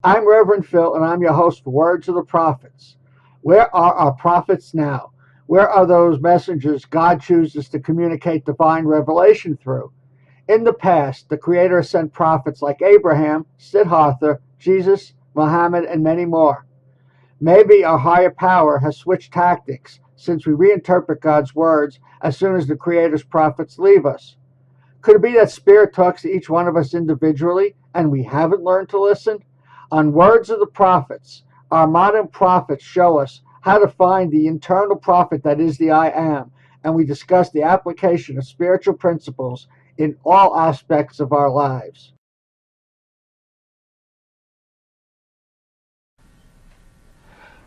I'm Reverend Phil, and I'm your host for Words of the Prophets. Where are our prophets now? Where are those messengers God chooses to communicate divine revelation through? In the past, the Creator sent prophets like Abraham, Siddhartha, Jesus, Muhammad, and many more. Maybe our higher power has switched tactics since we reinterpret God's words as soon as the Creator's prophets leave us. Could it be that Spirit talks to each one of us individually and we haven't learned to listen? On Words of the Prophets, our modern prophets show us how to find the internal prophet that is the I Am, and we discuss the application of spiritual principles in all aspects of our lives.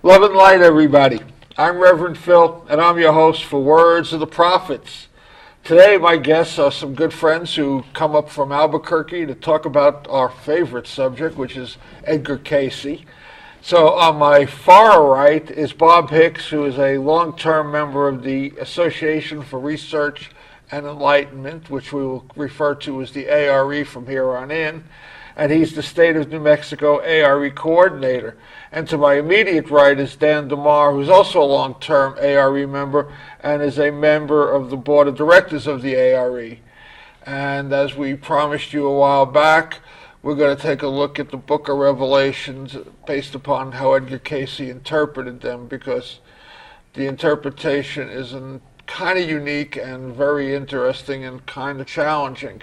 Love and light, everybody. I'm Reverend Phil, and I'm your host for Words of the Prophets. Today, my guests are some good friends who come up from Albuquerque to talk about our favorite subject, which is Edgar Cayce. So on my far right is Bob Hicks, who is a long-term member of the Association for Research and Enlightenment, which we will refer to as the ARE from here on in. And he's the State of New Mexico ARE coordinator. And to my immediate right is Dan DeMar, who's also a long-term ARE member and is a member of the board of directors of the ARE. And as we promised you a while back, we're going to take a look at the Book of Revelations based upon how Edgar Cayce interpreted them, because the interpretation is kind of unique and very interesting and kind of challenging.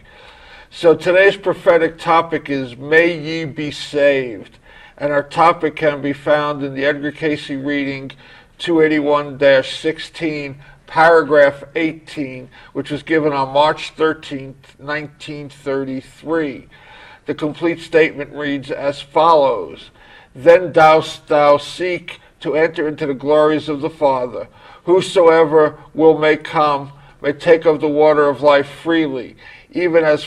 So today's prophetic topic is May Ye Be Saved, and our topic can be found in the Edgar Cayce reading 281-16, paragraph 18, which was given on March 13th, 1933. The complete statement reads as follows: Then dost thou seek to enter into the glories of the Father. Whosoever may come, may take of the water of life freely, even as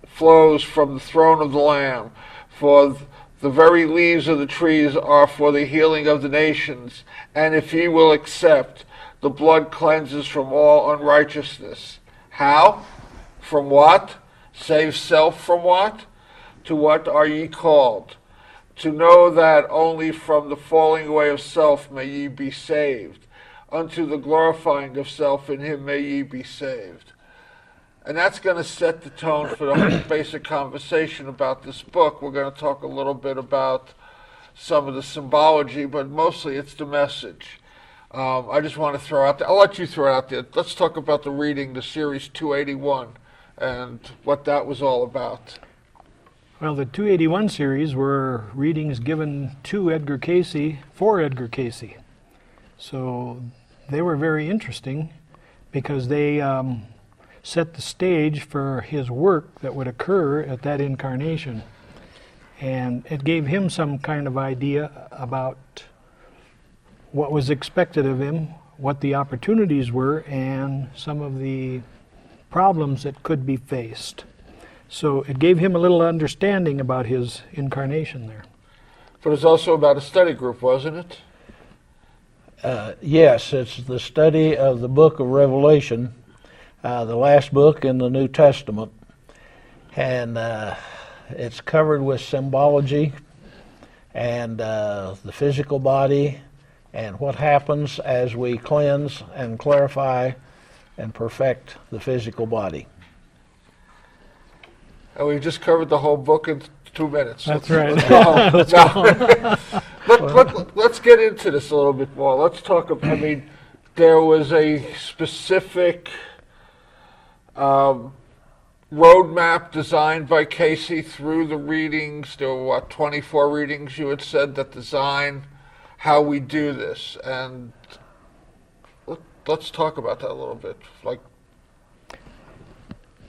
flows from the throne of the Lamb. For the very leaves of the trees are for the healing of the nations. And if ye will accept, the blood cleanses from all unrighteousness. How? From what? Save self from what? To what are ye called? To know that only from the falling away of self may ye be saved. Unto the glorifying of self in him may ye be saved. And that's going to set the tone for the whole basic conversation about this book. We're going to talk a little bit about some of the symbology, but mostly it's the message. I just want to throw out there, I'll let you throw it out there. Let's talk about the reading, the series 281, and what that was all about. Well, the 281 series were readings given to Edgar Cayce for Edgar Cayce. So they were very interesting because they set the stage for his work that would occur at that incarnation. And it gave him some kind of idea about what was expected of him, what the opportunities were, and some of the problems that could be faced. So it gave him a little understanding about his incarnation there. But it's also about a study group, wasn't it? Yes, it's the study of the book of Revelation, the last book in the New Testament, and it's covered with symbology and the physical body and what happens as we cleanse and clarify and perfect the physical body. And we just covered the whole book in 2 minutes. That's right. Let's get into this a little bit more. Let's talk about, there was a specific roadmap designed by Cayce through the readings. There were, 24 readings you had said that design how we do this. And let's talk about that a little bit.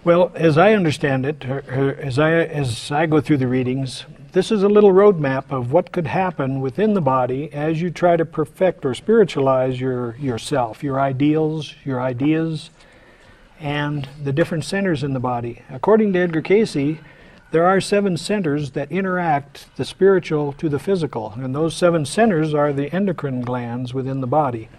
Well, as I understand it, as I go through the readings, this is a little roadmap of what could happen within the body as you try to perfect or spiritualize yourself, your ideals, your ideas, and the different centers in the body. According to Edgar Cayce, there are 7 centers that interact the spiritual to the physical, and those 7 centers are the endocrine glands within the body.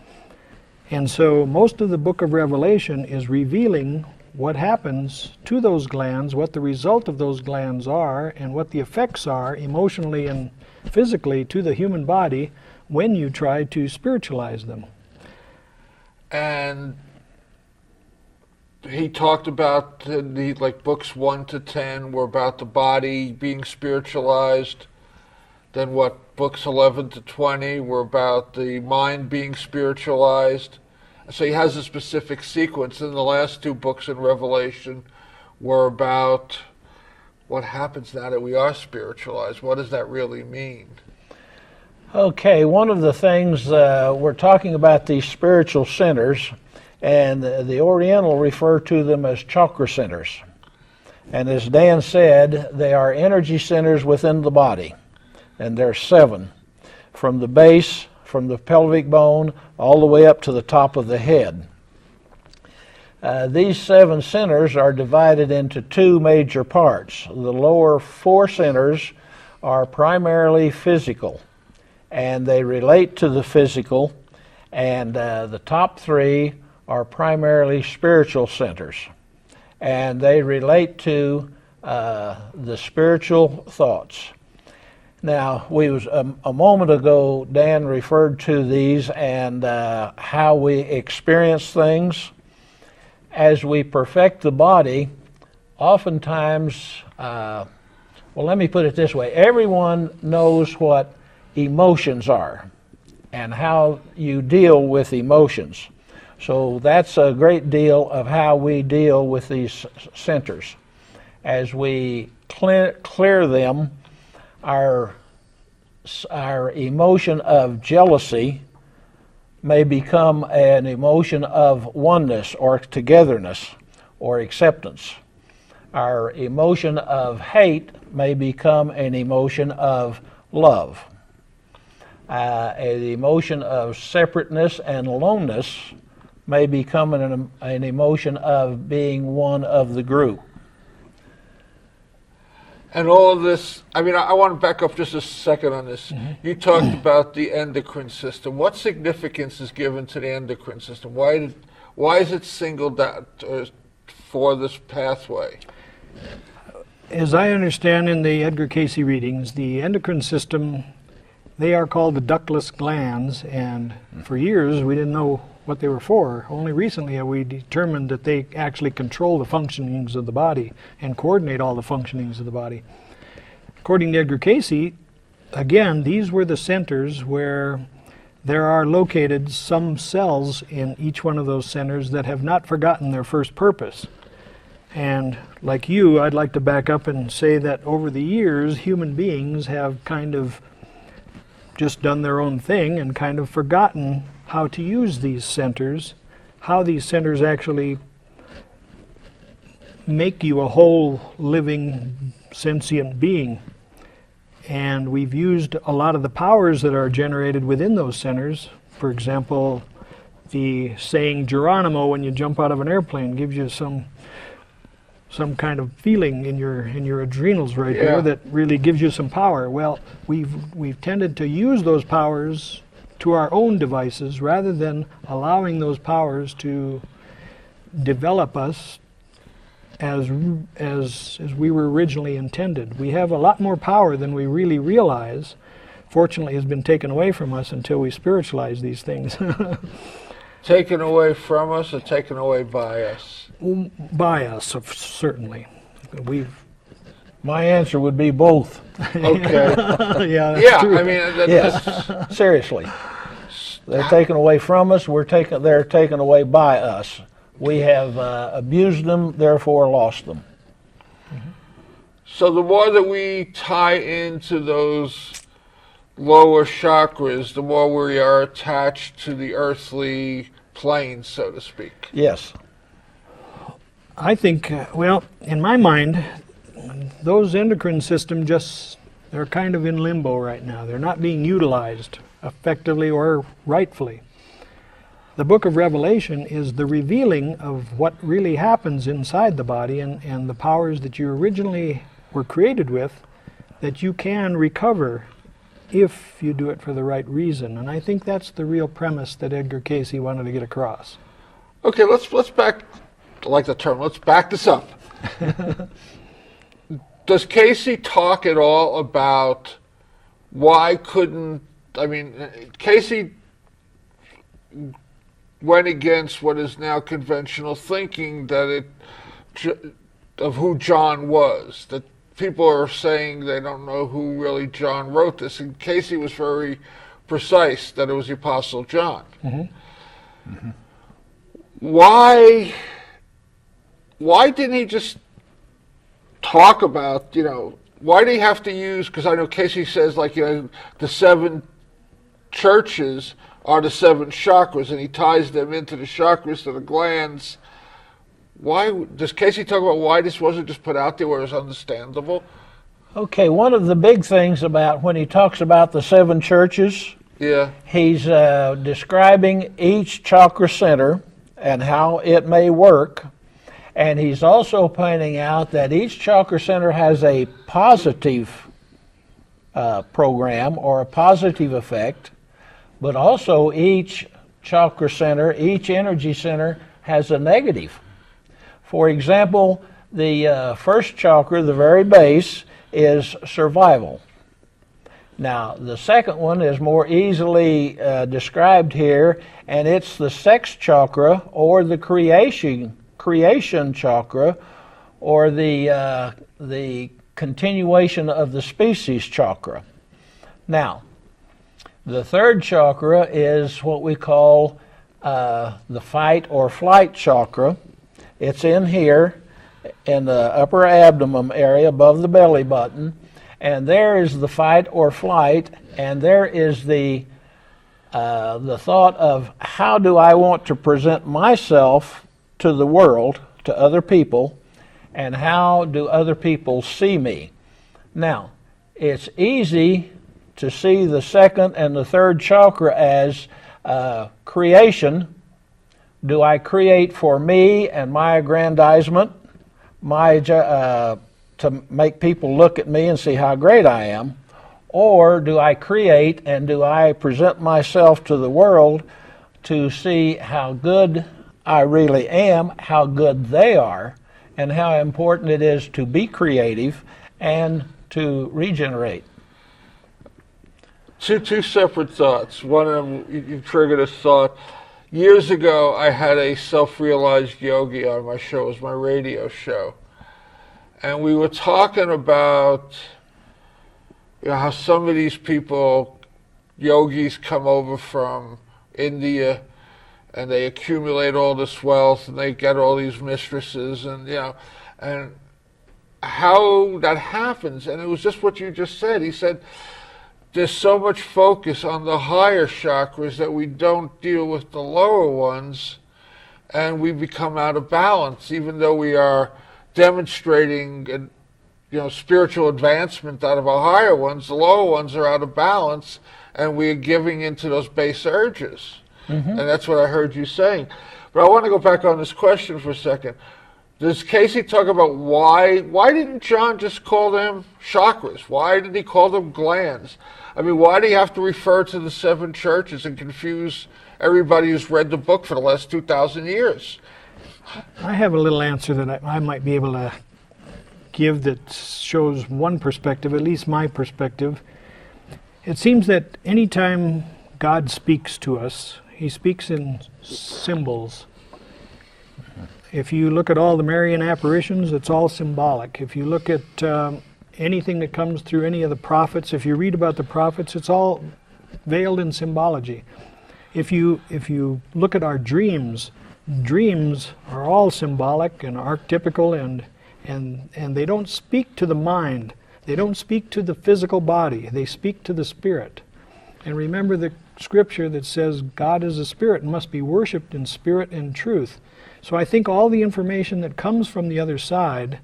And so most of the book of Revelation is revealing what happens to those glands, what the result of those glands are, and what the effects are emotionally and physically to the human body when you try to spiritualize them. And he talked about like books 1 to 10 were about the body being spiritualized. Then what, books 11 to 20 were about the mind being spiritualized. So he has a specific sequence. And the last 2 books in Revelation were about what happens now that we are spiritualized. What does that really mean? Okay, one of the things we're talking about these spiritual centers, and the Oriental refer to them as chakra centers. And as Dan said, they are energy centers within the body. And there are 7, from the base, from the pelvic bone, all the way up to the top of the head. These 7 centers are divided into 2 major parts. The lower 4 centers are primarily physical, and they relate to the physical, and the top 3 are primarily spiritual centers, and they relate to the spiritual thoughts. Now, a moment ago, Dan referred to these and how we experience things. As we perfect the body, oftentimes, well, let me put it this way. Everyone knows what emotions are and how you deal with emotions. So that's a great deal of how we deal with these centers. As we clear them, our emotion of jealousy may become an emotion of oneness or togetherness or acceptance. Our emotion of hate may become an emotion of love. An emotion of separateness and aloneness may become an emotion of being one of the group. And all of this, I mean, I want to back up just a second on this. You talked about the endocrine system. What significance is given to the endocrine system? Why is it singled out for this pathway? As I understand in the Edgar Cayce readings, the endocrine system, they are called the ductless glands, and for years we didn't know what they were for. Only recently have we determined that they actually control the functionings of the body and coordinate all the functionings of the body. According to Edgar Cayce, again, these were the centers where there are located some cells in each one of those centers that have not forgotten their first purpose. And like you, I'd like to back up and say that over the years, human beings have kind of just done their own thing and kind of forgotten how to use these centers, how these centers actually make you a whole living sentient being. And we've used a lot of the powers that are generated within those centers. For example, the saying Geronimo when you jump out of an airplane gives you some kind of feeling in your adrenals right there that really gives you some power. Well, we've tended to use those powers to our own devices rather than allowing those powers to develop us as we were originally intended. We have a lot more power than we really realize. Fortunately, has been taken away from us until we spiritualize these things. Taken away from us or taken away by us? By us, certainly. My answer would be both. Okay. Yeah, true. I mean, Yes, seriously. They're taken away from us, they're taken away by us. We have abused them, therefore lost them. So the more that we tie into those lower chakras, the more we are attached to the earthly plane, so to speak. Yes. I think, well, in my mind, those endocrine systems they're kind of in limbo right now. They're not being utilized effectively or rightfully. The book of Revelation is the revealing of what really happens inside the body and the powers that you originally were created with that you can recover if you do it for the right reason. And I think that's the real premise that Edgar Cayce wanted to get across. Okay, let's back I like the term. Let's back this up. Does Cayce talk at all about why couldn't, Cayce went against what is now conventional thinking of who John was, that people are saying they don't know who really John wrote this, and Cayce was very precise that it was the Apostle John. Mm-hmm. Mm-hmm. Why didn't he just talk about, why do you have to use, because I know Cayce says, the 7 churches are the 7 chakras, and he ties them into the chakras, to the glands. Why does Cayce talk about why this wasn't just put out there where it was understandable? Okay, one of the big things about when he talks about the 7 churches, he's describing each chakra center and how it may work. And he's also pointing out that each chakra center has a positive program or a positive effect, but also each chakra center, each energy center has a negative. For example, the first chakra, the very base, is survival. Now, the second one is more easily described here, and it's the sex chakra or the creation chakra, or the continuation of the species chakra. Now, the third chakra is what we call the fight or flight chakra. It's in here in the upper abdomen area above the belly button, and there is the fight or flight, and there is the thought of how do I want to present myself to the world, to other people, and how do other people see me. Now, it's easy to see the second and the third chakra as creation. Do I create for me and my aggrandizement, to make people look at me and see how great I am? Or do I create and do I present myself to the world to see how good I really am, how good they are, and how important it is to be creative and to regenerate? Two separate thoughts. One of them, you triggered a thought. Years ago, I had a self-realized yogi on my show. It was my radio show. And we were talking about how some of these people, yogis, come over from India, and they accumulate all this wealth, and they get all these mistresses, and and how that happens. And it was just what you just said. He said, there's so much focus on the higher chakras that we don't deal with the lower ones, and we become out of balance, even though we are demonstrating spiritual advancement out of our higher ones. The lower ones are out of balance, and we are giving into those base urges. Mm-hmm. And that's what I heard you saying. But I want to go back on this question for a second. Does Cayce talk about why didn't John just call them chakras? Why did he call them glands? Why do you have to refer to the 7 churches and confuse everybody who's read the book for the last 2,000 years? I have a little answer that I might be able to give that shows one perspective, at least my perspective. It seems that anytime God speaks to us, he speaks in symbols. If you look at all the Marian apparitions, it's all symbolic. If you look at anything that comes through any of the prophets, if you read about the prophets, it's all veiled in symbology. If you look at our dreams are all symbolic and archetypical, and they don't speak to the mind. They don't speak to the physical body. They speak to the spirit. And remember the scripture that says God is a spirit and must be worshipped in spirit and truth. So I think all the information that comes from the other side,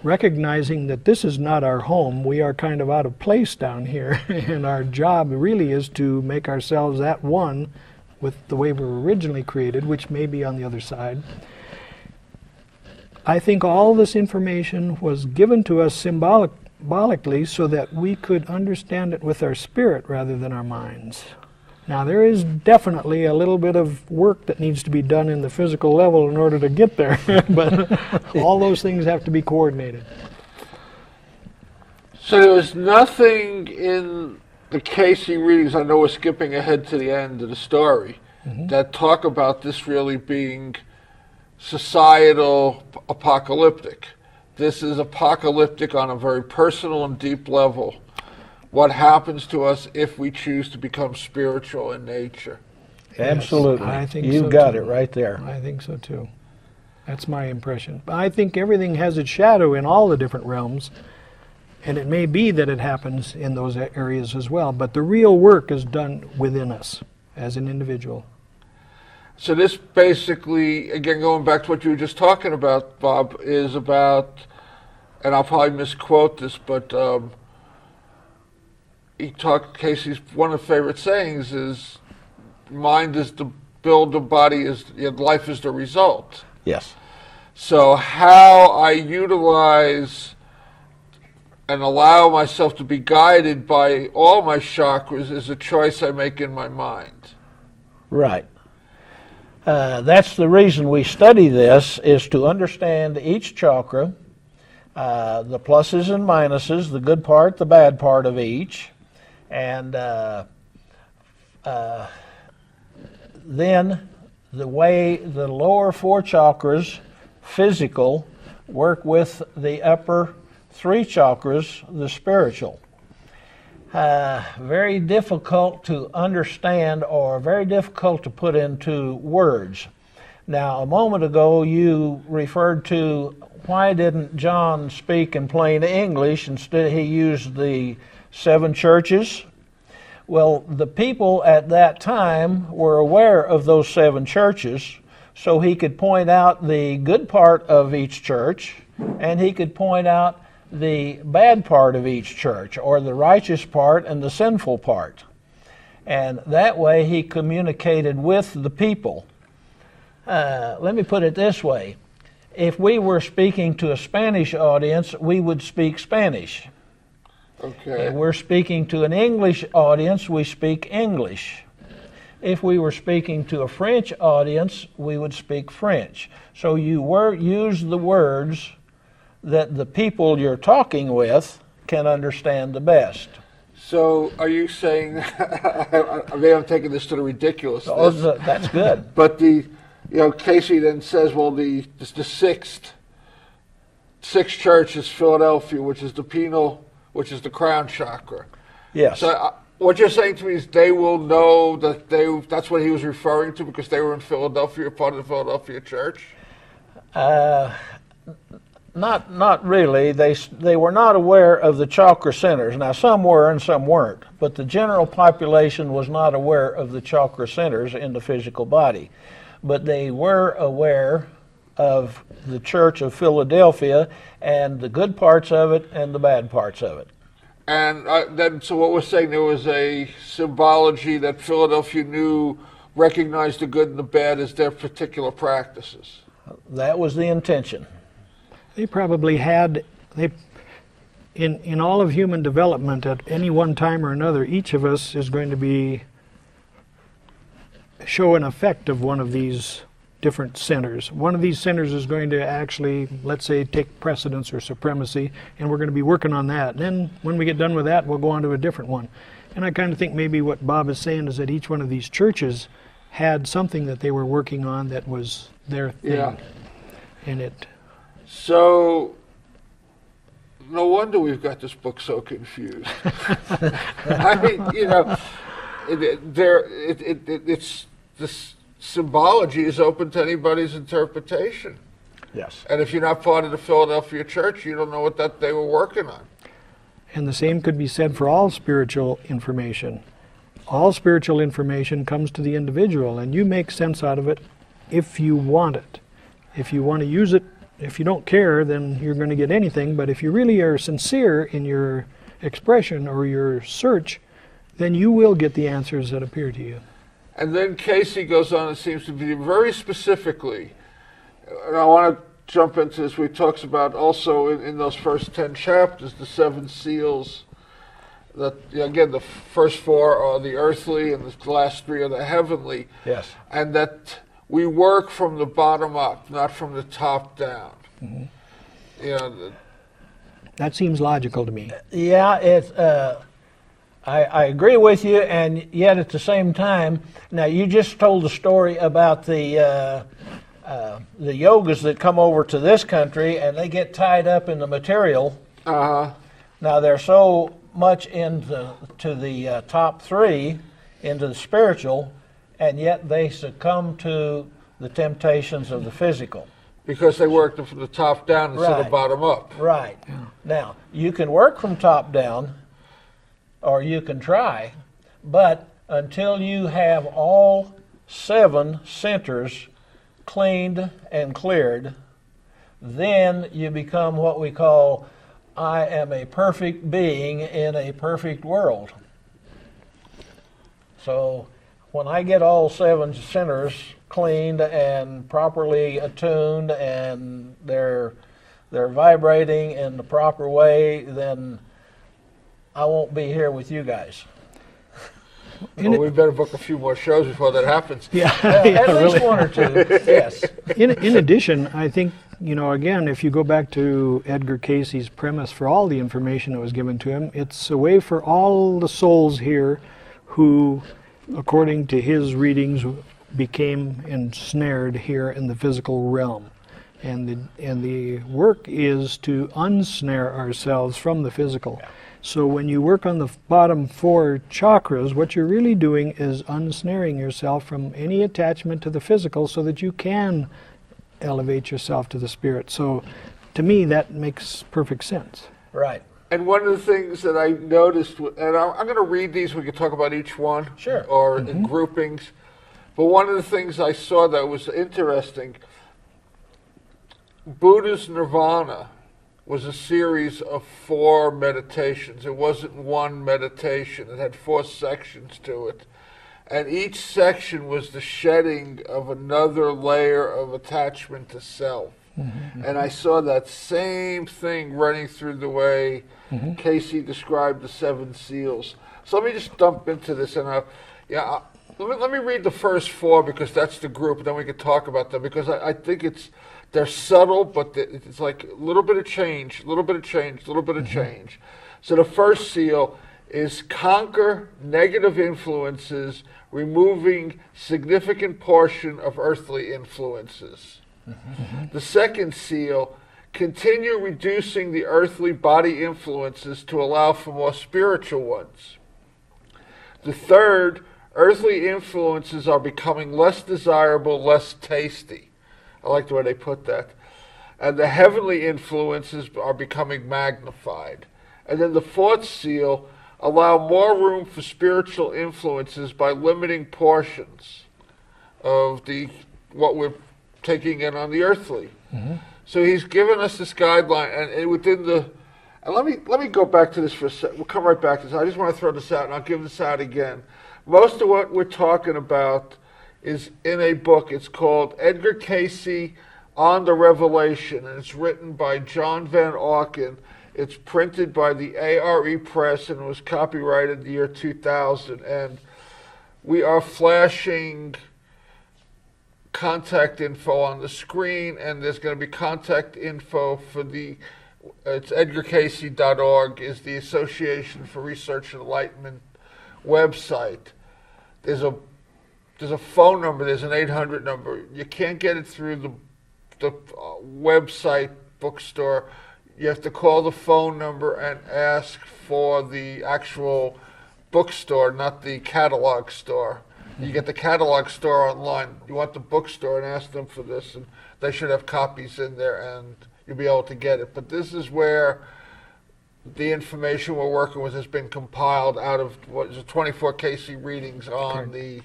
recognizing that this is not our home, we are kind of out of place down here, and our job really is to make ourselves at one with the way we were originally created, which may be on the other side. I think all this information was given to us symbolically so that we could understand it with our spirit rather than our minds. Now, there is definitely a little bit of work that needs to be done in the physical level in order to get there, but all those things have to be coordinated. So there was nothing in the Cayce readings, I know we're skipping ahead to the end of the story, that talk about this really being societal apocalyptic. This is apocalyptic on a very personal and deep level. What happens to us if we choose to become spiritual in nature? Absolutely. Yes, I think you so got too. it right there. I think so too. That's my impression. I think everything has its shadow in all the different realms, and it may be that it happens in those areas as well, but the real work is done within us as an individual. So this basically, again, going back to what you were just talking about, Bob, is about, and I'll probably misquote this, but Cayce's one of the favorite sayings is, mind is the build, the body is, life is the result. Yes. So how I utilize and allow myself to be guided by all my chakras is a choice I make in my mind. Right. That's the reason we study this, is to understand each chakra, the pluses and minuses, the good part, the bad part of each, and then the way the lower four chakras, physical, work with the upper three chakras, the spiritual. Very difficult to understand, or very difficult to put into words. Now, a moment ago you referred to why didn't John speak in plain English, instead he used the 7 churches. Well, the people at that time were aware of those 7 churches, so he could point out the good part of each church, and he could point out the bad part of each church, or the righteous part and the sinful part. And that way he communicated with the people. Let me put it this way. If we were speaking to a Spanish audience, we would speak Spanish. Okay. If we're speaking to an English audience, we speak English. If we were speaking to a French audience, we would speak French. So you use the words that the people you're talking with can understand the best. So are you saying, maybe I'm taking this to the ridiculousness. Oh, that's good. But Cayce then says, well, the sixth church is Philadelphia, which is the penal, which is the crown chakra. Yes. So what you're saying to me is they will know that that's what he was referring to because they were in Philadelphia, part of the Philadelphia church? Not really. They were not aware of the chakra centers. Now, some were and some weren't, but the general population was not aware of the chakra centers in the physical body. But they were aware of the Church of Philadelphia and the good parts of it and the bad parts of it. And then, so what we're saying, there was a symbology that Philadelphia recognized the good and the bad as their particular practices. That was the intention. They probably had, in all of human development at any one time or another, each of us is going to show an effect of one of these different centers. One of these centers is going to actually, let's say, take precedence or supremacy, and we're going to be working on that. And then when we get done with that, we'll go on to a different one. And I kind of think maybe what Bob is saying is that each one of these churches had something that they were working on that was their thing. Yeah. And it... So, no wonder we've got this book so confused. I mean, it's this symbology is open to anybody's interpretation. Yes. And if you're not part of the Philadelphia church, you don't know what they were working on. And the same could be said for all spiritual information. All spiritual information comes to the individual, and you make sense out of it if you want it. If you want to use it, if you don't care, then you're going to get anything. But if you really are sincere in your expression or your search, then you will get the answers that appear to you. And then Cayce goes on, it seems to be very specifically, and I want to jump into this, where he talks about also in those first 10 chapters, the 7 seals, that again, the first four are the earthly and the last three are the heavenly. Yes. And that we work from the bottom up, not from the top down. Mm-hmm. That seems logical to me. Yeah, it's. I agree with you, and yet at the same time, now you just told the story about the yogas that come over to this country and they get tied up in the material. Uh-huh. Now they're so much into the top three, into the spiritual, and yet they succumb to the temptations of the physical. Because they work from the top down instead Right. of bottom up. Right. Yeah. Now, you can work from top down, or you can try, but until you have all 7 centers cleaned and cleared, then you become what we call, I am a perfect being in a perfect world. So when I get all 7 centers cleaned and properly attuned and they're vibrating in the proper way, then I won't be here with you guys. Well, we better book a few more shows before that happens. Yeah, At least really. 1 or 2, yes. In addition, I think, again, if you go back to Edgar Cayce's premise for all the information that was given to him, it's a way for all the souls here who, according to his readings, became ensnared here in the physical realm. And the work is to unsnare ourselves from the physical. Yeah. So when you work on the bottom 4 chakras, what you're really doing is unsnaring yourself from any attachment to the physical so that you can elevate yourself to the spirit. So to me, that makes perfect sense. Right. And one of the things that I noticed, and I'm going to read these, we can talk about each one. Sure. Or in groupings. But one of the things I saw that was interesting, Buddha's Nirvana was a series of 4 meditations. It wasn't one meditation. It had 4 sections to it. And each section was the shedding of another layer of attachment to self. Mm-hmm. And I saw that same thing running through the way Cayce described the 7 seals. So let me just dump into this. And let me read the first 4 because that's the group, and then we can talk about them because I think they're subtle, but it's like a little bit of change, a little bit of change, a little bit of change. So the first seal is conquer negative influences, removing significant portion of earthly influences. The second seal, continue reducing the earthly body influences to allow for more spiritual ones. The third, earthly influences are becoming less desirable, less tasty. I like the way they put that. And the heavenly influences are becoming magnified. And then the 4th seal, allow more room for spiritual influences by limiting portions of what we're taking in on the earthly. So he's given us this guideline, and within the. And let me go back to this for a second. We'll come right back to this. I just want to throw this out, and I'll give this out again. Most of what we're talking about is in a book. It's called Edgar Cayce on the Revelation, and it's written by John Van Auken. It's printed by the ARE Press and was copyrighted the year 2000. And we are flashing contact info on the screen, and there's going to be contact info for it's edgarcayce.org is the Association for Research and Enlightenment website. There's a phone number, there's an 800 number. You can't get it through the website bookstore. You have to call the phone number and ask for the actual bookstore, not the catalog store. You get the catalog store online. You want the bookstore and ask them for this, and they should have copies in there, and you'll be able to get it. But this is where the information we're working with has been compiled out of what is 24 Cayce readings on the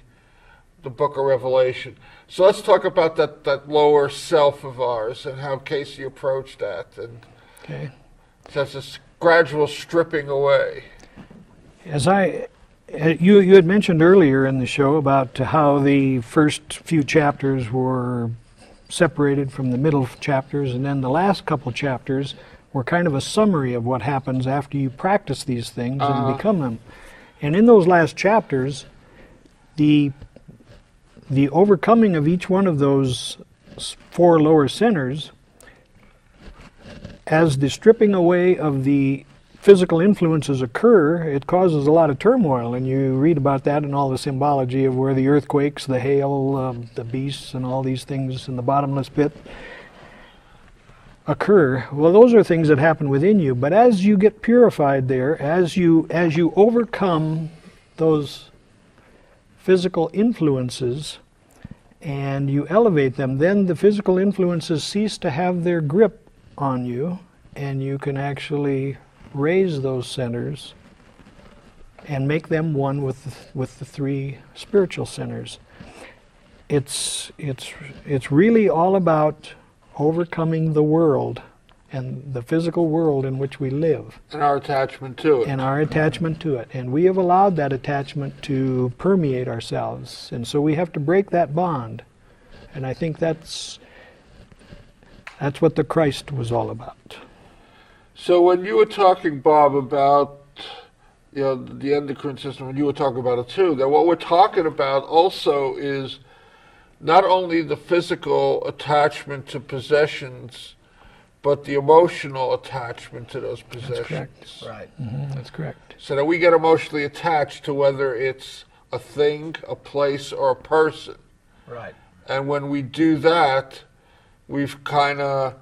Book of Revelation. So let's talk about that lower self of ours and how Cayce approached that. And that's this gradual stripping away. You had mentioned earlier in the show about how the first few chapters were separated from the middle chapters, and then the last couple chapters were kind of a summary of what happens after you practice these things and become them. And in those last chapters, the overcoming of each one of those 4 lower centers, as the stripping away of the physical influences occur, it causes a lot of turmoil, and you read about that in all the symbology of where the earthquakes, the hail, the beasts, and all these things in the bottomless pit occur. Well, those are things that happen within you, but as you get purified there, as you overcome those physical influences and you elevate them, then the physical influences cease to have their grip on you, and you can actually raise those centers and make them one with the 3 spiritual centers. It's really all about overcoming the world and the physical world in which we live. And our attachment to it. And our attachment to it. And we have allowed that attachment to permeate ourselves. And so we have to break that bond. And I think that's what the Christ was all about. So when you were talking, Bob, about the endocrine system, when you were talking about it too, that what we're talking about also is not only the physical attachment to possessions, but the emotional attachment to those possessions. That's correct. Right. Mm-hmm. That's correct. So that we get emotionally attached to whether it's a thing, a place, or a person. Right. And when we do that, we've kind of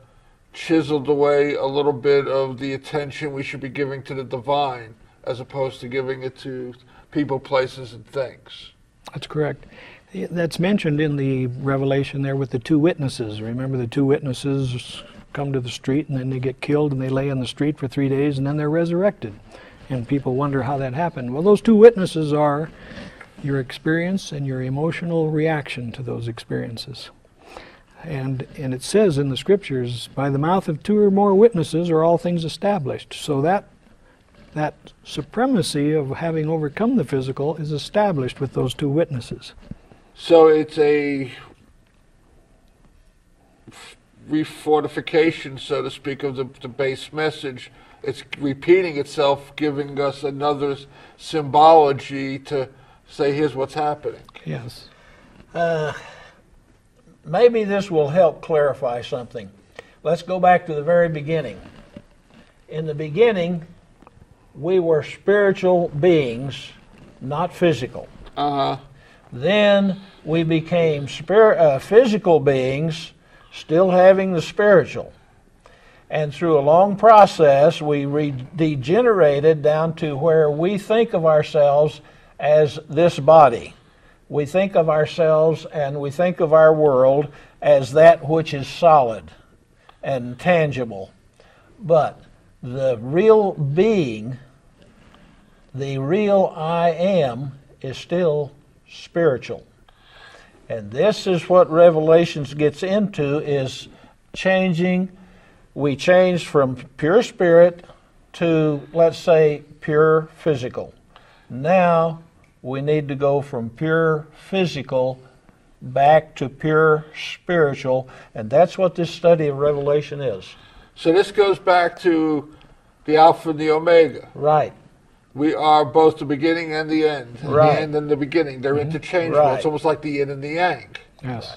chiseled away a little bit of the attention we should be giving to the divine, as opposed to giving it to people, places, and things. That's correct. That's mentioned in the Revelation there with the 2 witnesses. Remember, the 2 witnesses come to the street and then they get killed and they lay on the street for 3 days and then they're resurrected. And people wonder how that happened. Well, those 2 witnesses are your experience and your emotional reaction to those experiences. And it says in the Scriptures, by the mouth of 2 or more witnesses are all things established. So that supremacy of having overcome the physical is established with those 2 witnesses. So it's a refortification, so to speak, of the base message. It's repeating itself, giving us another symbology to say, here's what's happening. Yes. Maybe this will help clarify something. Let's go back to the very beginning. In the beginning, we were spiritual beings, not physical. Then we became physical beings, still having the spiritual. And through a long process, we degenerated down to where we think of ourselves as this body. We think of ourselves and we think of our world as that which is solid and tangible. But the real being, the real I am, is still spiritual. And this is what Revelations gets into, is changing. We changed from pure spirit to, let's say, pure physical. Now we need to go from pure physical back to pure spiritual, and that's what this study of Revelation is. So this goes back to the Alpha and the Omega. Right. We are both the beginning and the end. Right. The end and the beginning. They're interchangeable. Right. It's almost like the yin and the yang. Yes.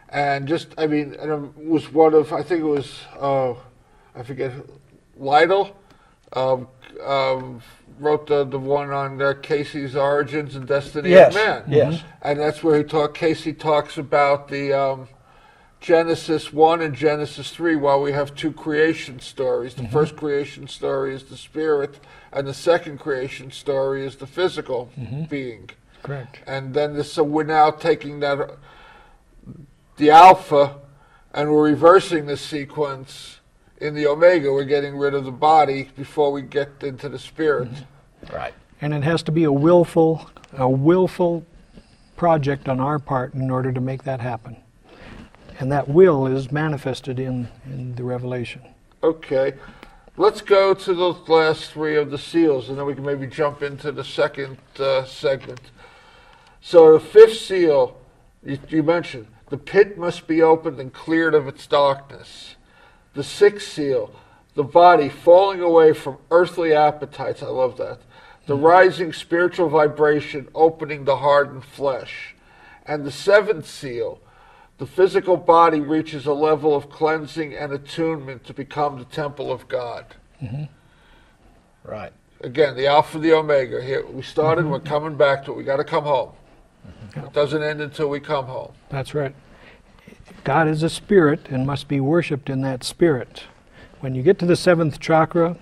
And just, I mean, and it was one of, I think it was, I forget, Lytle wrote the one on Cayce's Origins and Destiny of Man. Yes. And that's where Cayce talks about the Genesis 1 and Genesis 3, while we have 2 creation stories. The first creation story is the spirit, and the second creation story is the physical being. Correct. And then so we're now taking that, the Alpha, and we're reversing the sequence in the Omega. We're getting rid of the body before we get into the spirit. Right. And it has to be a willful project on our part in order to make that happen. And that will is manifested in the Revelation. Okay. Let's go to the last 3 of the seals, and then we can maybe jump into the second segment. So the 5th seal, you mentioned, the pit must be opened and cleared of its darkness. The 6th seal, the body falling away from earthly appetites. I love that. The rising spiritual vibration opening the hardened flesh. And the seventh seal, the physical body reaches a level of cleansing and attunement to become the temple of God. Right. Again, the Alpha, the Omega. Here we started. We're coming back to it. We got to come home. It doesn't end until we come home. That's right. God is a spirit and must be worshipped in that spirit. When you get to the seventh chakra,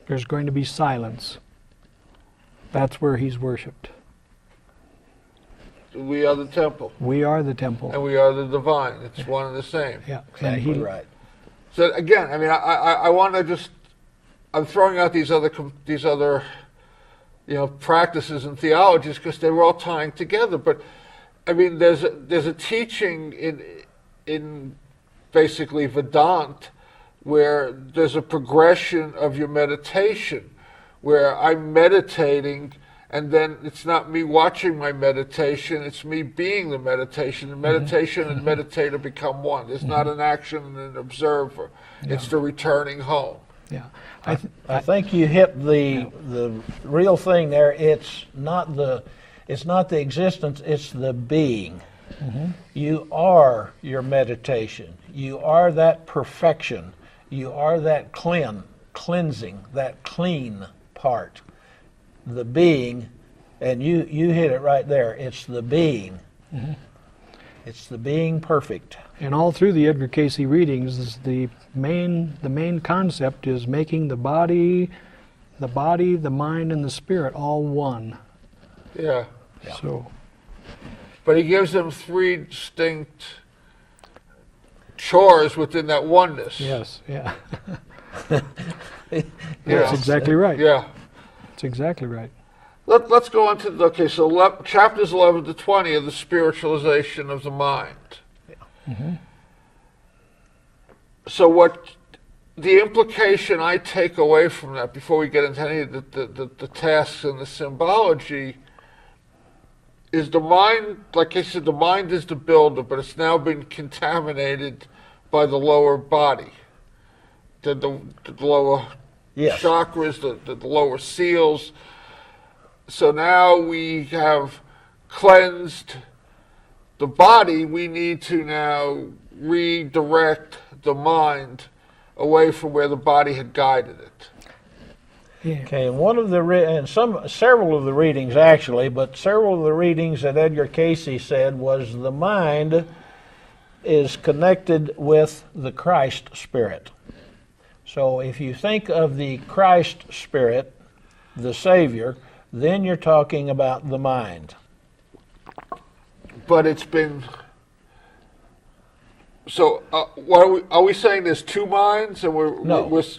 there's going to be silence. That's where he's worshipped. We are the temple. We are the temple. And we are the divine. It's one and the same. Yeah, Exactly right. So again, I mean, I want to just, I'm throwing out these other practices and theologies because they were all tying together. But I mean, there's a teaching in basically Vedanta where there's a progression of your meditation, where I'm meditating, and then it's not me watching my meditation, it's me being the meditation. The meditation and meditator become one. There's not an action and an observer. It's the returning home. Yeah, I think you hit the real thing there. It's not the existence, it's the being. You are your meditation. You are that perfection. You are that cleansing, that clean part. The being, and you hit it right there. It's the being. It's the being perfect. and all through the Edgar Cayce readings, the main concept is making the body, the mind, and the spirit all one. Yeah. So, but he gives them three distinct chores within that oneness. yes, yeah. Yeah. That's exactly right. Yeah. That's exactly right. Let's go on to, okay, so chapters 11 to 20 are the spiritualization of the mind. Mm-hmm. So what the implication I take away from that, before we get into any of the tasks and the symbology, is the mind, like I said, the mind is the builder, but it's now been contaminated by the lower body, the lower chakras, the lower seals. So now we have cleansed the body. We need to now redirect the mind away from where the body had guided it. Yeah. Okay, and one of the several of the readings actually, but several of the readings that Edgar Cayce said was the mind is connected with the Christ Spirit. So if you think of the Christ Spirit, the Savior, then you're talking about the mind. But it's been... So what are we saying there's two minds and we're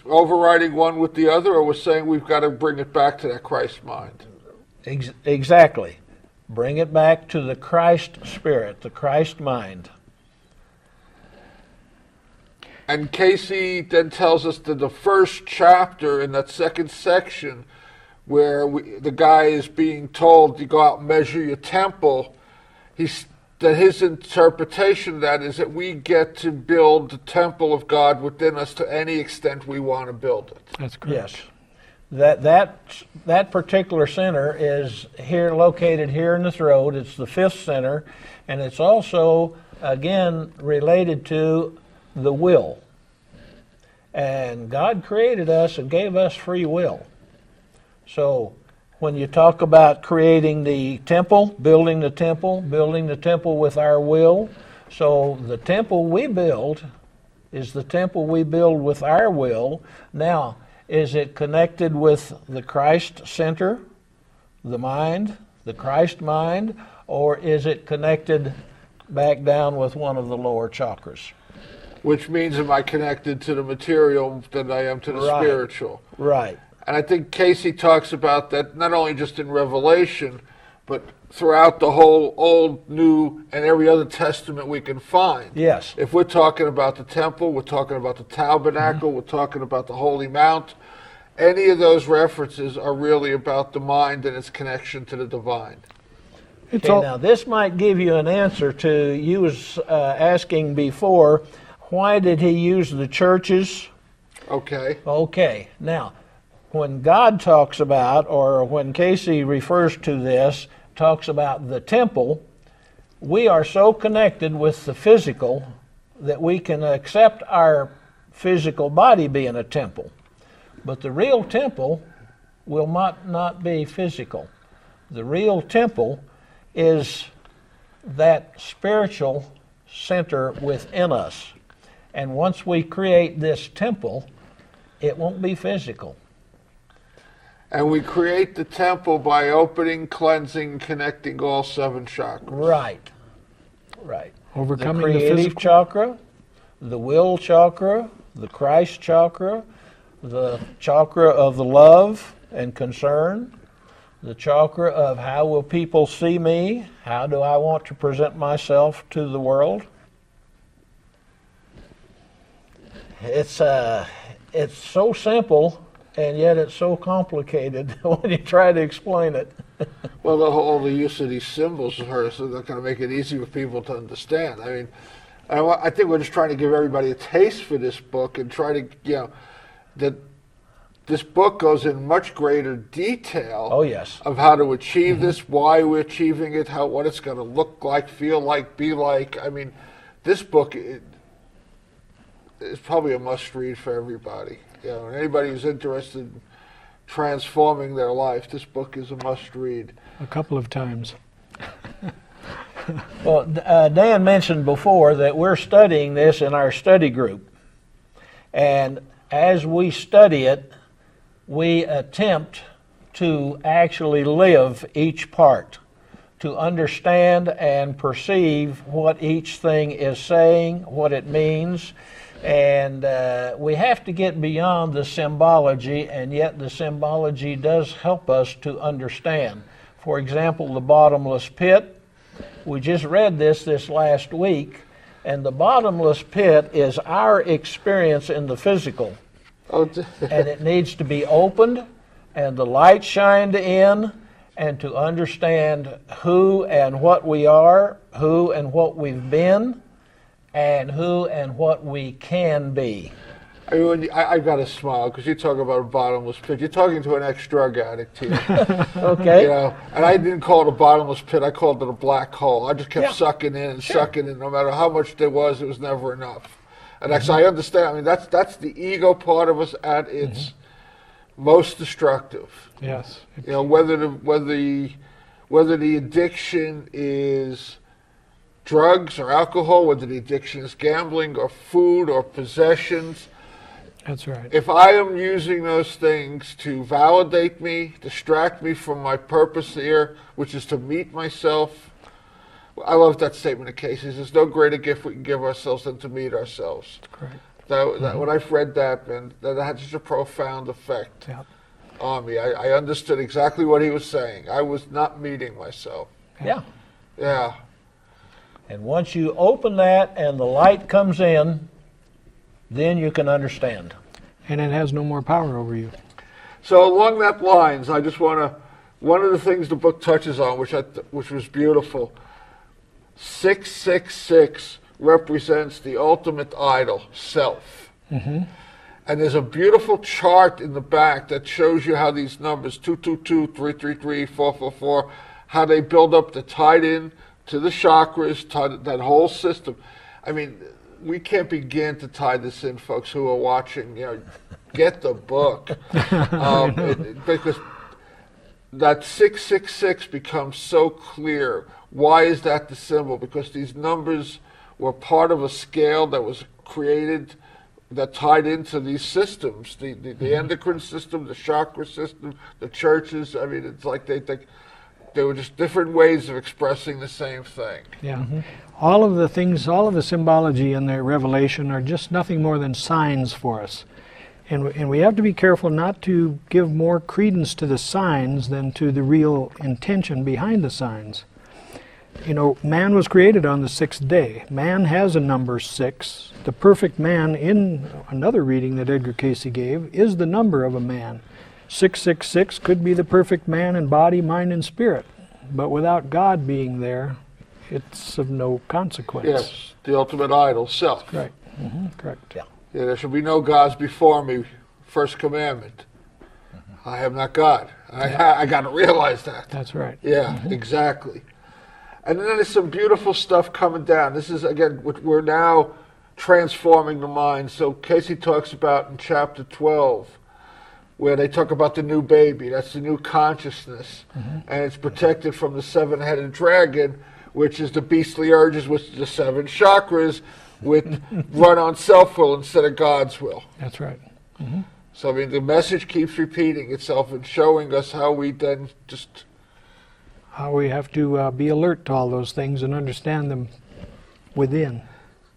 overriding one with the other, or we're saying we've got to bring it back to that Christ mind? Exactly. Bring it back to the Christ Spirit, the Christ mind. And Cayce then tells us that the first chapter in that second section, where the guy is being told to go out and measure your temple, that his interpretation of that is that we get to build the temple of God within us to any extent we want to build it. That's correct. Yes. That particular center is located here in the throat. It's the fifth center, and it's also, again, related to the will. And God created us and gave us free will. So when you talk about creating the temple, building the temple with our will, so the temple we build is the temple we build with our will. Now, is it connected with the Christ center, the mind, the Christ mind, or is it connected back down with one of the lower chakras? Which means, am I connected to the material than I am to the spiritual? Right. And I think Cayce talks about that not only just in Revelation, but throughout the whole Old, New, and every other testament we can find. Yes. If we're talking about the temple, we're talking about the tabernacle, we're talking about the Holy Mount, any of those references are really about the mind and its connection to the divine. Now this might give you an answer to, you was asking before, why did he use the churches Okay. Okay, now, when God talks about, or when Cayce refers to this, talks about the temple, we are so connected with the physical that we can accept our physical body being a temple. But the real temple will not be physical. The real temple is that spiritual center within us. And once we create this temple, it won't be physical. And we create the temple by opening, cleansing, connecting all 7 chakras. Right. Right. Overcoming the the creative physical. chakra, the will chakra, the Christ chakra, the chakra of the love and concern, the chakra of how will people see me, how do I want to present myself to the world. It's so simple, and yet it's so complicated when you try to explain it. Well, the use of these symbols are so they're going to make it easy for people to understand. I mean, I think we're just trying to give everybody a taste for this book and try to, that this book goes in much greater detail. Oh, yes. Of how to achieve this, why we're achieving it, what it's going to look like, feel like, be like. I mean, this book is probably a must-read for everybody. And anybody who's interested in transforming their life, this book is a must-read. A couple of times. Well, Dan mentioned before that we're studying this in our study group. And as we study it, we attempt to actually live each part, to understand and perceive what each thing is saying, what it means. And we have to get beyond the symbology, and yet the symbology does help us to understand. For example, the bottomless pit. We just read this last week, and the bottomless pit is our experience in the physical. And it needs to be opened and the light shined in, and to understand who and what we are, who and what we've been, and who and what we can be. I mean, I've got to smile because you talk about a bottomless pit. You're talking to an ex-drug addict here. Okay. And I didn't call it a bottomless pit. I called it a black hole. I just kept sucking in and sucking in. No matter how much there was, it was never enough. And actually, I understand. I mean, that's the ego part of us at its most destructive. Yes. Whether the addiction is drugs or alcohol, whether the addiction is gambling or food or possessions. That's right. If I am using those things to validate me, distract me from my purpose here, which is to meet myself, I love that statement of Cayce's. There's no greater gift we can give ourselves than to meet ourselves. Correct. When I've read that, man, that had such a profound effect on me. I understood exactly what he was saying. I was not meeting myself. Yeah. Yeah. And once you open that and the light comes in, then you can understand. And it has no more power over you. So along that lines, I just want to, one of the things the book touches on, which was beautiful, 666 represents the ultimate idol, self. Mm-hmm. And there's a beautiful chart in the back that shows you how these numbers, 222, 333, 444, how they build up to tied in to the chakras, that whole system. I mean, we can't begin to tie this in, folks who are watching. Get the book. Because that 666 becomes so clear. Why is that the symbol? Because these numbers were part of a scale that was created that tied into these systems, the endocrine system, the chakra system, the churches. I mean, it's like they were just different ways of expressing the same thing. Yeah. Mm-hmm. All of the things, all of the symbology in the Revelation are just nothing more than signs for us. And we have to be careful not to give more credence to the signs than to the real intention behind the signs. Man was created on the 6th day. Man has a number 6. The perfect man, in another reading that Edgar Cayce gave, is the number of a man. 666 could be the perfect man in body, mind, and spirit. But without God being there, it's of no consequence. Yes, the ultimate idol, self. Right. Mm-hmm. Correct. Yeah. Yeah, there shall be no gods before me. First commandment. I am not God. I got to realize that. That's right. Yeah, exactly. And then there's some beautiful stuff coming down. This is, again, we're now transforming the mind. So Cayce talks about in chapter 12, where they talk about the new baby. That's the new consciousness. And it's protected from the seven-headed dragon, which is the beastly urges, which is the seven chakras, with run on self-will instead of God's will. That's right. So, I mean, the message keeps repeating itself and showing us how we then just... How we have to be alert to all those things and understand them within.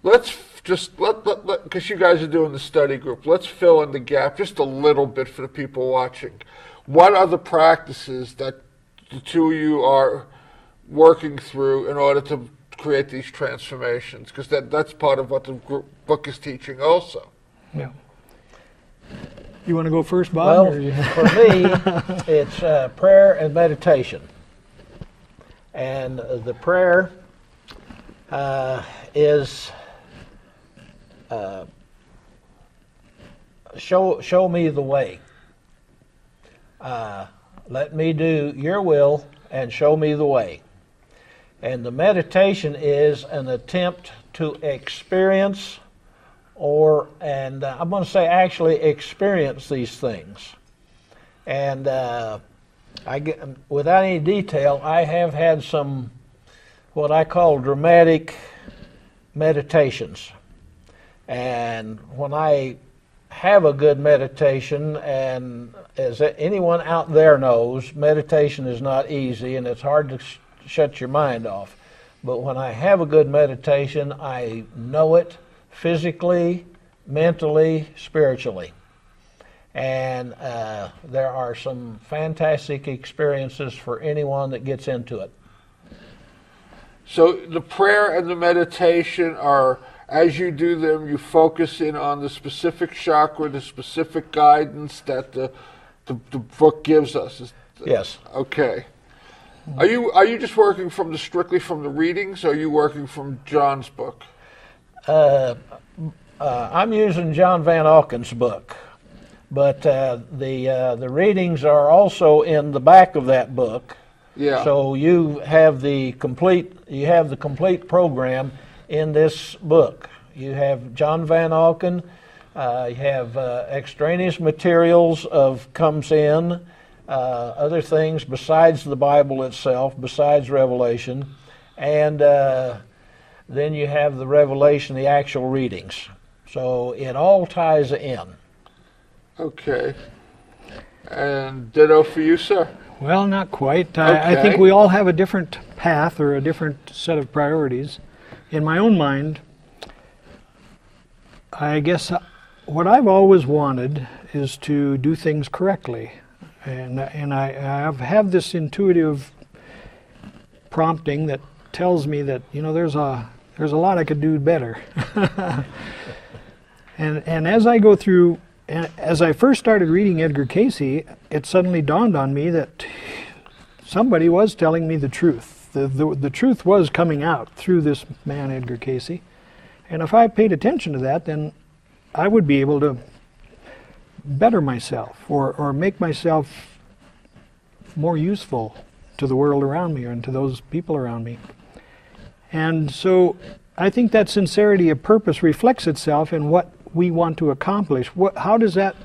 Let's just, because you guys are doing the study group, let's fill in the gap just a little bit for the people watching. What are the practices that the two of you are working through in order to create these transformations? Because that's part of what the book is teaching also. Yeah. You want to go first, Bob? Well, for me, it's prayer and meditation. And the prayer is show me the way. Let me do your will and show me the way. And the meditation is an attempt to experience I'm going to say actually experience these things. And without any detail, I have had some what I call dramatic meditations. And when I have a good meditation, and as anyone out there knows, meditation is not easy and it's hard to shut your mind off. But when I have a good meditation, I know it physically, mentally, spiritually. And there are some fantastic experiences for anyone that gets into it. So the prayer and the meditation are, as you do them, you focus in on the specific chakra, the specific guidance that the book gives us. Yes. Okay. Are you just working strictly from the readings, or are you working from John's book? I'm using John Van Auken's book, but the readings are also in the back of that book. Yeah. So you have the complete program in this book. You have John Van Auken. You have extraneous materials comes in, other things besides the Bible itself, besides Revelation, and then you have the Revelation, the actual readings. So it all ties in. Okay. And ditto for you, sir? Well, not quite. Okay. I think we all have a different path or a different set of priorities. In my own mind, I guess what I've always wanted is to do things correctly. And I have this intuitive prompting that tells me that, there's a lot I could do better. And as I go through, as I first started reading Edgar Cayce, it suddenly dawned on me that somebody was telling me the truth. The truth was coming out through this man, Edgar Cayce. And if I paid attention to that, then I would be able to better myself or make myself more useful to the world around me and to those people around me. And so I think that sincerity of purpose reflects itself in what we want to accomplish. How does that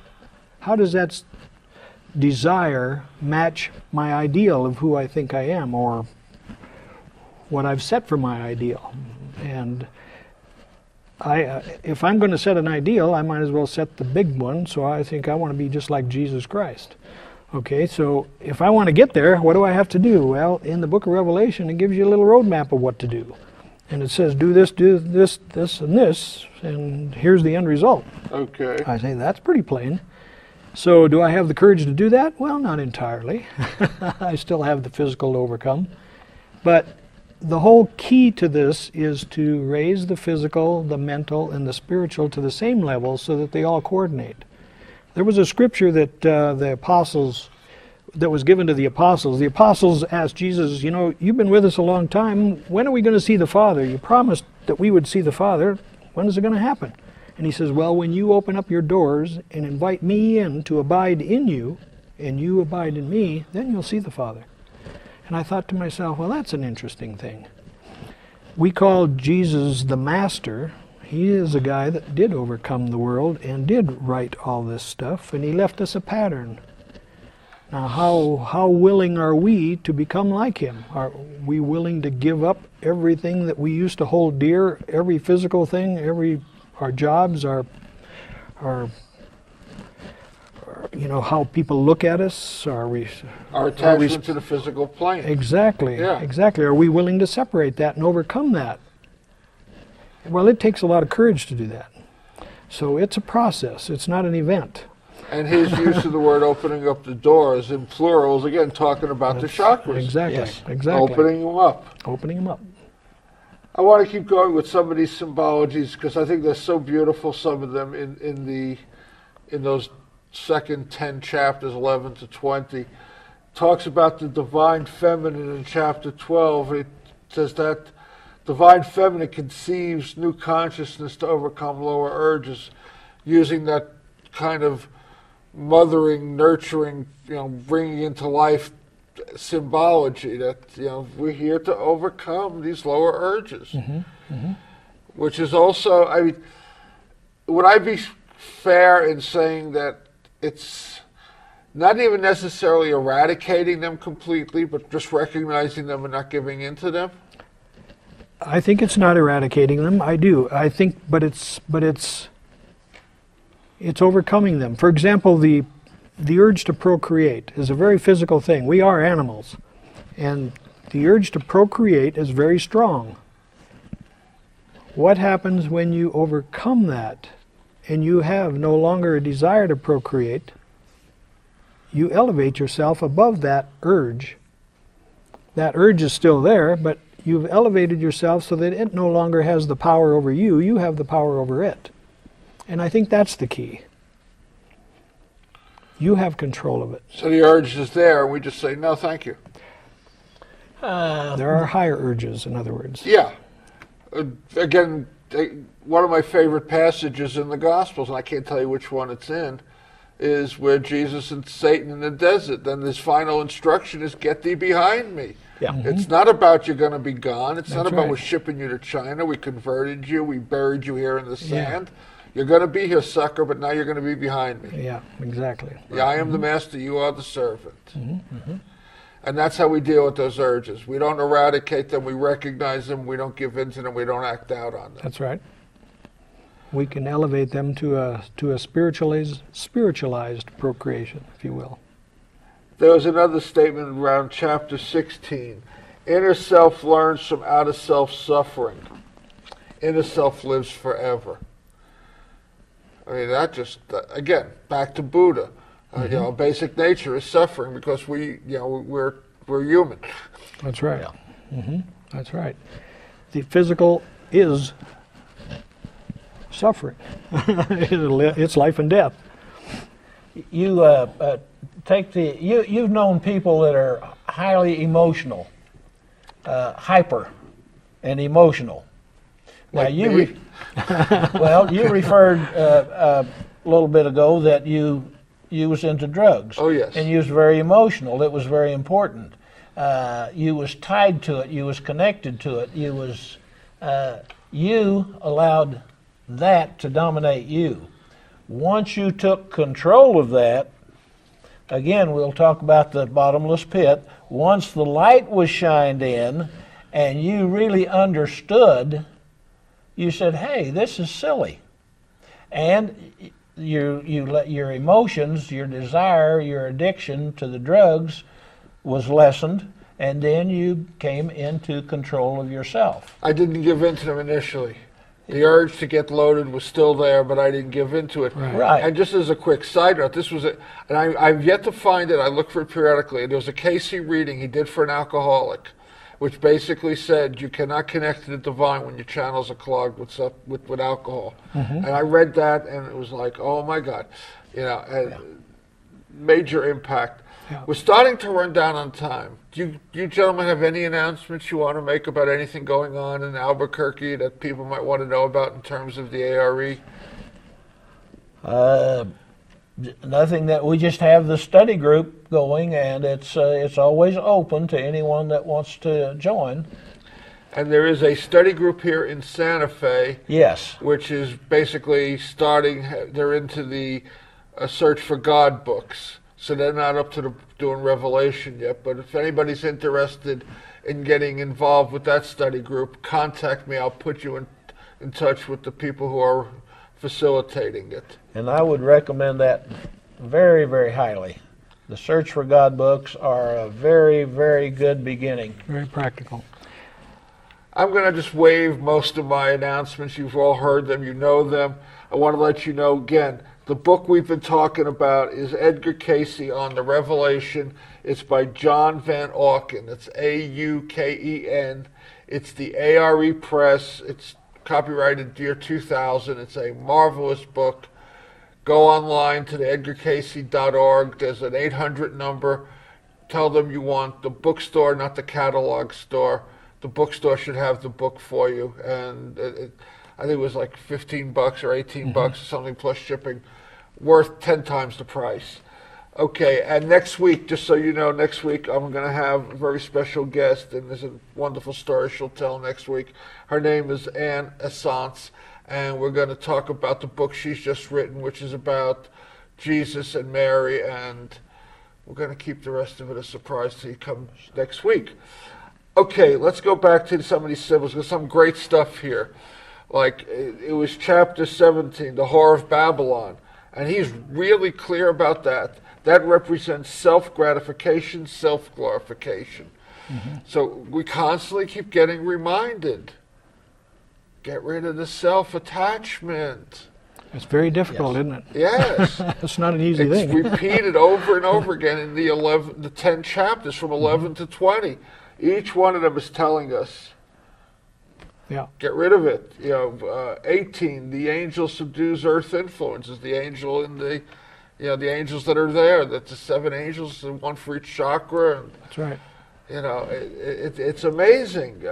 desire match my ideal of who I think I am, or what I've set for my ideal? And if I'm going to set an ideal, I might as well set the big one. So I think I want to be just like Jesus Christ. Okay, so if I want to get there, what do I have to do? Well, in the book of Revelation, it gives you a little roadmap of what to do. And it says, do this, and this, and here's the end result. Okay. I say, that's pretty plain. So do I have the courage to do that? Well, not entirely. I still have the physical to overcome. But the whole key to this is to raise the physical, the mental, and the spiritual to the same level so that they all coordinate. There was a scripture that that was given to the apostles. The apostles asked Jesus, you've been with us a long time. When are we going to see the Father? You promised that we would see the Father. When is it going to happen? And he says, well, when you open up your doors and invite me in to abide in you, and you abide in me, then you'll see the Father. And I thought to myself, well, that's an interesting thing. We call Jesus the Master. He is a guy that did overcome the world and did write all this stuff, and he left us a pattern. Now, how willing are we to become like him? Are we willing to give up everything that we used to hold dear, every physical thing, our jobs, our how people look at us? Our attachment to the physical plane. Exactly. Yeah. Exactly. Are we willing to separate that and overcome that? Well, it takes a lot of courage to do that. So it's a process. It's not an event. And his use of the word opening up the doors in plurals, again, talking about the chakras. Exactly. Yes. Exactly. Opening them up. Opening them up. I want to keep going with some of these symbologies because I think they're so beautiful, some of them in those second 10 chapters, 11 to 20. Talks about the divine feminine in chapter 12. It says that divine feminine conceives new consciousness to overcome lower urges, using that kind of mothering, nurturing, bringing into life symbology that, we're here to overcome these lower urges. Mm-hmm. Mm-hmm. Which is also, would I be fair in saying that it's not even necessarily eradicating them completely, but just recognizing them and not giving in to them? I think it's not eradicating them. I do. I think, but it's overcoming them. For example, the urge to procreate is a very physical thing. We are animals, and the urge to procreate is very strong. What happens when you overcome that and you have no longer a desire to procreate? You elevate yourself above that urge. That urge is still there, but you've elevated yourself so that it no longer has the power over you. You have the power over it. And I think that's the key. You have control of it. So the urge is there, and we just say, no, thank you. There are higher urges, in other words. Yeah. Again, one of my favorite passages in the Gospels, and I can't tell you which one it's in, is where Jesus and Satan in the desert. Then his final instruction is, get thee behind me. Yeah. Mm-hmm. It's not about you're going to be gone. It's not That's about right. we're shipping you to China. We converted you. We buried you here in the Yeah. sand. You're going to be here, sucker, but now you're going to be behind me. Yeah, exactly. Yeah, I am the master. You are the servant. Mm-hmm. Mm-hmm. And that's how we deal with those urges. We don't eradicate them. We recognize them. We don't give in to them. We don't act out on them. That's right. We can elevate them to a spiritualized procreation, if you will. There was another statement around chapter 16. Inner self learns from outer self suffering. Inner self lives forever. I mean, that just, again, back to Buddha. Basic nature is suffering because we're human. That's right. Mm-hmm. That's right. The physical is suffering. It's life and death. You you've known people that are highly emotional, hyper, and emotional. Now Like you, me? you referred a little bit ago that you was into drugs. Oh, yes. And you was very emotional. It was very important. You was tied to it. You was connected to it. You allowed that to dominate you. Once you took control of that, again, we'll talk about the bottomless pit. Once the light was shined in and you really understood, you said, hey, this is silly. And you let your emotions, your desire, your addiction to the drugs was lessened, and then you came into control of yourself. I didn't give in to them initially. The urge to get loaded was still there, but I didn't give in to it. Right. And just as a quick side note, this was and I've yet to find it. I look for it periodically. There was a Cayce reading he did for an alcoholic, which basically said you cannot connect to the divine when your channels are clogged with alcohol. Mm-hmm. And I read that, and it was like, oh my God, major impact. Yeah. We're starting to run down on time. Do you gentlemen have any announcements you want to make about anything going on in Albuquerque that people might want to know about in terms of the ARE? Nothing that we just have the study group going, and it's always open to anyone that wants to join. And there is a study group here in Santa Fe. Yes. Which is basically starting, they're into the Search for God books. So they're not up to doing Revelation yet. But if anybody's interested in getting involved with that study group, contact me. I'll put you in touch with the people who are facilitating it. And I would recommend that very, very highly. The Search for God books are a very, very good beginning. Very practical. I'm going to just waive most of my announcements. You've all heard them. You know them. I want to let you know again, the book we've been talking about is Edgar Cayce on the Revelation. It's by John Van Auken. It's Auken. It's the ARE Press. It's copyrighted year 2000. It's a marvelous book. Go online to the edgarcayce.org. There's an 800 number. Tell them you want the bookstore, not the catalog store. The bookstore should have the book for you. And I think it was like $15 or 18 bucks or something plus shipping. Worth 10 times the price. Okay, and next week, just so you know, next week I'm going to have a very special guest, and there's a wonderful story she'll tell next week. Her name is Anne Essence, and we're going to talk about the book she's just written, which is about Jesus and Mary, and we're going to keep the rest of it a surprise till you come next week. Okay, let's go back to some of these symbols. There's some great stuff here. Like, it was chapter 17, the Whore of Babylon, and he's really clear about that. That represents self-gratification, self-glorification. So we constantly keep getting reminded. Get rid of the self-attachment. It's very difficult, isn't it? Yes. It's not an easy It's thing. repeated over and over again in the 10 chapters from 11 to 20. Each one of them is telling us, get rid of it. 18, the angel subdues earth influences. The angel in the angels that are there. That's the 7 angels, one for each chakra. And, that's right. It's amazing.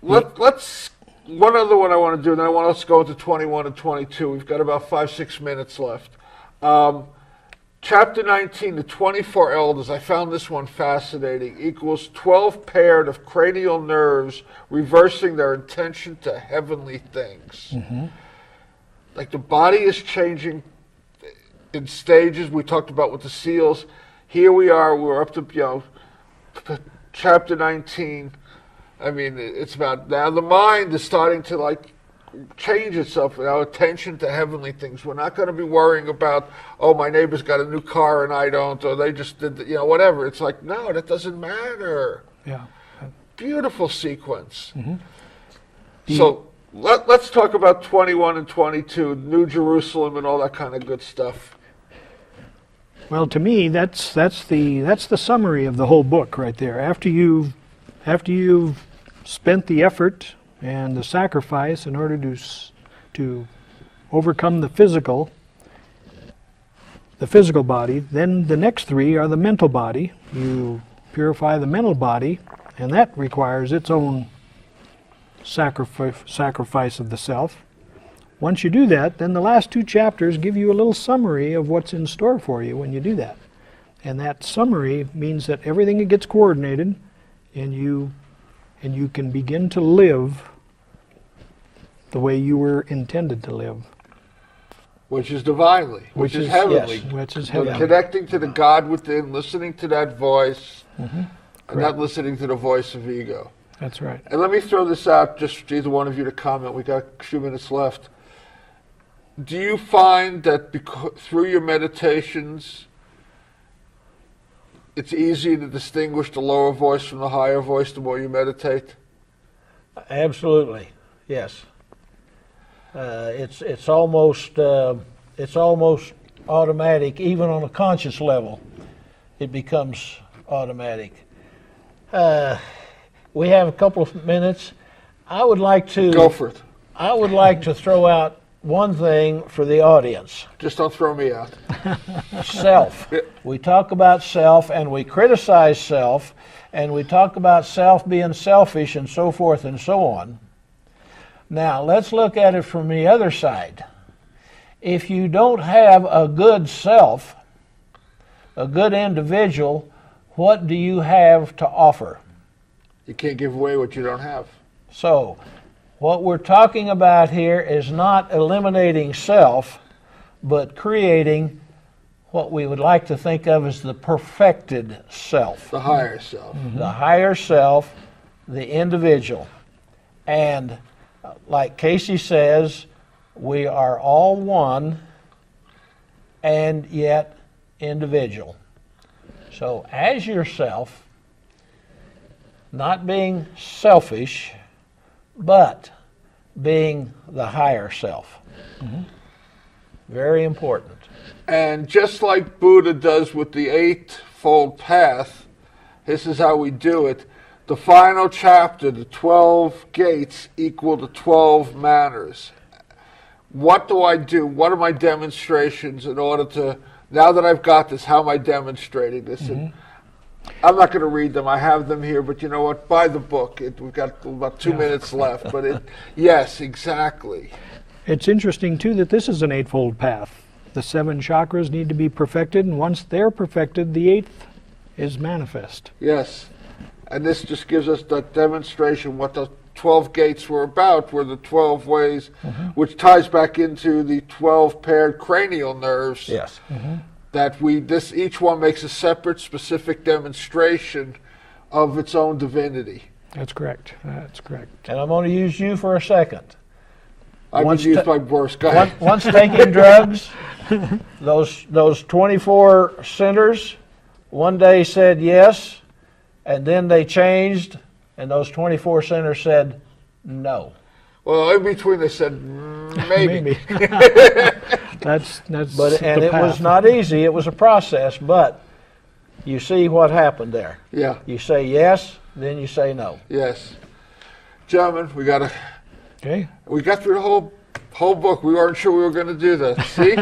Let's one other one I want to do, and then I want us to go into 21 and 22. We've got about 5-6 minutes left. Chapter 19, the 24 elders, I found this one fascinating, equals 12 paired of cranial nerves reversing their intention to heavenly things. Like the body is changing in stages. We talked about with the seals. Here we are, we're up to chapter 19. I mean, it's about now the mind is starting to change itself, our attention to heavenly things. We're not going to be worrying about, oh, my neighbor's got a new car and I don't, or they just did, whatever. It's like, no, that doesn't matter. Yeah. Beautiful sequence. So let's talk about 21 and 22, New Jerusalem and all that kind of good stuff. Well, to me, that's the summary of the whole book right there. After you've spent the effort and the sacrifice in order to overcome the physical body, then the next 3 are the mental body. You purify the mental body, and that requires its own sacrifice of the self. Once you do that, then the last 2 chapters give you a little summary of what's in store for you when you do that. And that summary means that everything gets coordinated, and you can begin to live the way you were intended to live. Which is divinely, which is heavenly. Yes, which is heavenly. Connecting to the God within, listening to that voice, and not listening to the voice of ego. That's right. And let me throw this out, just for either one of you to comment. We got a few minutes left. Do you find that through your meditations, it's easy to distinguish the lower voice from the higher voice the more you meditate? Absolutely, yes. It's almost automatic, even on a conscious level. It becomes automatic. We have a couple of minutes. I would like to go for it. I would like to throw out one thing for the audience. Just don't throw me out. Self. We talk about self and we criticize self, and we talk about self being selfish and so forth and so on. Now, let's look at it from the other side. If you don't have a good self, a good individual, what do you have to offer? You can't give away what you don't have. So, what we're talking about here is not eliminating self, but creating what we would like to think of as the perfected self. The higher self. Mm-hmm. The higher self, the individual. And like Cayce says, we are all one and yet individual. So as yourself, not being selfish, but being the higher self. Mm-hmm. Very important. And just like Buddha does with the Eightfold Path, this is how we do it. The final chapter, the 12 gates, equal the 12 manners. What do I do? What are my demonstrations in order to, now that I've got this, how am I demonstrating this? Mm-hmm. And I'm not going to read them. I have them here, but you know what? Buy the book. We've got about 2 minutes left. But yes, exactly. It's interesting, too, that this is an eightfold path. The 7 chakras need to be perfected, and once they're perfected, the 8th is manifest. Yes. And this just gives us that demonstration what the 12 gates were about, were the 12 ways, mm-hmm. which ties back into the 12 paired cranial nerves. Yes. Mm-hmm. That each one makes a separate, specific demonstration of its own divinity. That's correct. That's correct. And I'm going to use you for a second. I've been used by worse guys. Once taking drugs, those 24 sinners one day said yes, and then they changed, and those 24 sinners said no. Well, in between they said maybe. That's and it was not easy. It was a process, but you see what happened there. Yeah. You say yes, then you say no. Yes. Gentlemen, we got through the whole book. We weren't sure we were going to do that. See?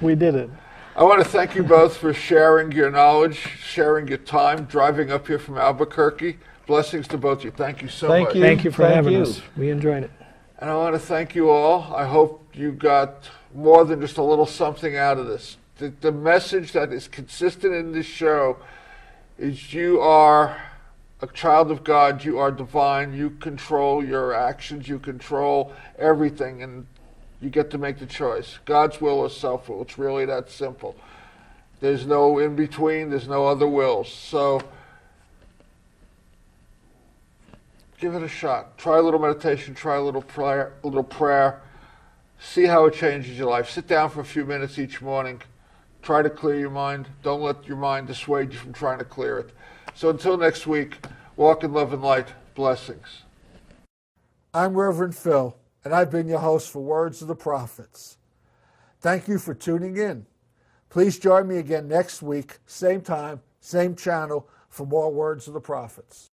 We did it. I want to thank you both for sharing your knowledge, sharing your time, driving up here from Albuquerque. Blessings to both of you. Thank you so much. Thank you for having us. We enjoyed it. And I want to thank you all. I hope you got more than just a little something out of this. The message that is consistent in this show is you are a child of God. You are divine. You control your actions. You control everything. And you get to make the choice. God's will or self-will. It's really that simple. There's no in-between. There's no other wills. So give it a shot. Try a little meditation. Try a little prayer. See how it changes your life. Sit down for a few minutes each morning. Try to clear your mind. Don't let your mind dissuade you from trying to clear it. So until next week, walk in love and light. Blessings. I'm Reverend Phil, and I've been your host for Words of the Prophets. Thank you for tuning in. Please join me again next week, same time, same channel, for more Words of the Prophets.